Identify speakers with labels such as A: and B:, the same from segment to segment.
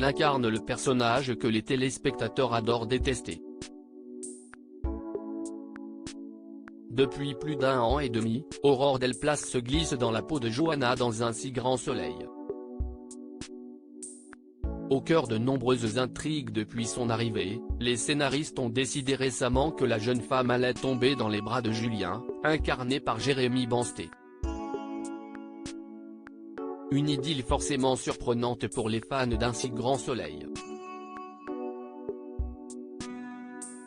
A: Elle incarne le personnage que les téléspectateurs adorent détester. Depuis plus d'1 an et demi, Aurore Delplace se glisse dans la peau de Johanna dans Un si grand soleil. Au cœur de nombreuses intrigues depuis son arrivée, les scénaristes ont décidé récemment que la jeune femme allait tomber dans les bras de Julien, incarné par Jérémy Bansté. Une idylle forcément surprenante pour les fans d'Un si grand soleil.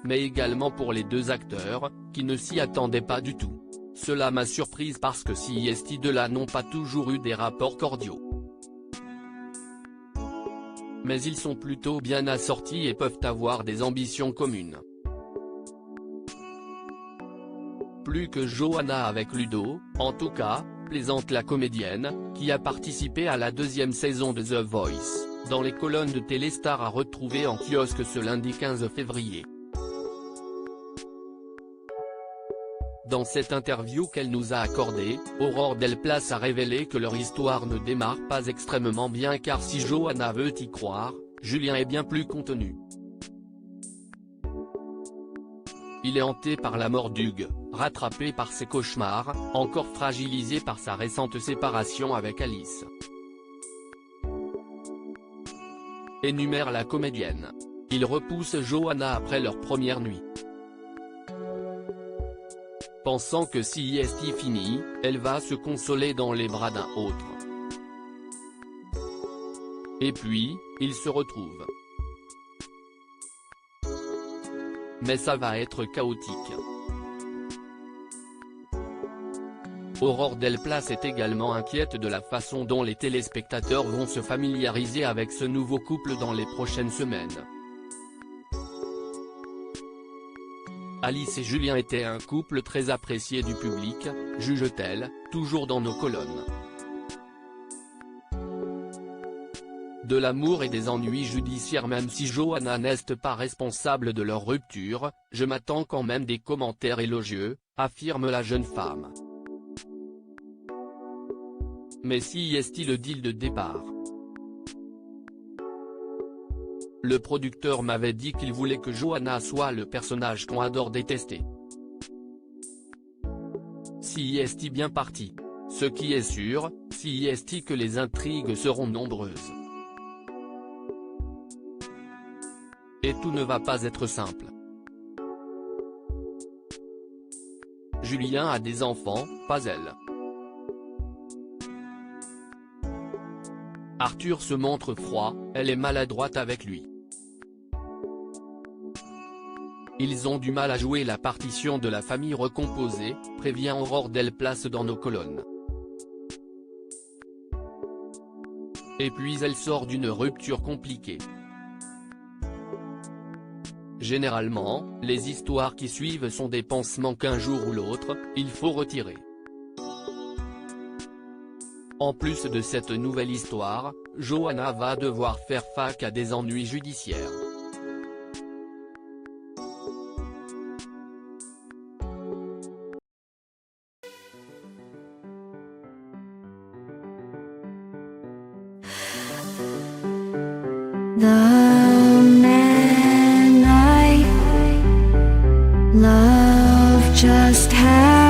A: Mais également pour les deux acteurs, qui ne s'y attendaient pas du tout. Cela m'a surprise parce que ces deux-là n'ont pas toujours eu des rapports cordiaux. Mais ils sont plutôt bien assortis et peuvent avoir des ambitions communes. Plus que Johanna avec Ludo, en tout cas, plaisante la comédienne, qui a participé à la 2e saison de The Voice, dans les colonnes de Téléstar à retrouver en kiosque ce lundi 15 février. Dans cette interview qu'elle nous a accordée, Aurore Delplace a révélé que leur histoire ne démarre pas extrêmement bien car si Johanna veut y croire, Julien est bien plus contenu. Il est hanté par la mort d'Hugues, rattrapé par ses cauchemars, encore fragilisé par sa récente séparation avec Alice. Énumère la comédienne. Il repousse Johanna après leur première nuit. Pensant que si est fini, elle va se consoler dans les bras d'un autre. Et puis, ils se retrouvent. Mais ça va être chaotique. Aurore Delplace est également inquiète de la façon dont les téléspectateurs vont se familiariser avec ce nouveau couple dans les prochaines semaines. Alice et Julien étaient un couple très apprécié du public, juge-t-elle, toujours dans nos colonnes. De l'amour et des ennuis judiciaires. Même si Johanna n'est pas responsable de leur rupture, je m'attends quand même des commentaires élogieux, affirme la jeune femme. Mais si est-il le deal de départ? Le producteur m'avait dit qu'il voulait que Johanna soit le personnage qu'on adore détester. Si est bien parti. Ce qui est sûr, si est que les intrigues seront nombreuses. Et tout ne va pas être simple. Julien a des enfants, pas elle. Arthur se montre froid, elle est maladroite avec lui. Ils ont du mal à jouer la partition de la famille recomposée, prévient Aurore Delplace dans nos colonnes. Et puis elle sort d'une rupture compliquée. Généralement, les histoires qui suivent sont des pansements qu'un jour ou l'autre, il faut retirer. En plus de cette nouvelle histoire, Johanna va devoir faire face à des ennuis judiciaires.
B: The man I love just had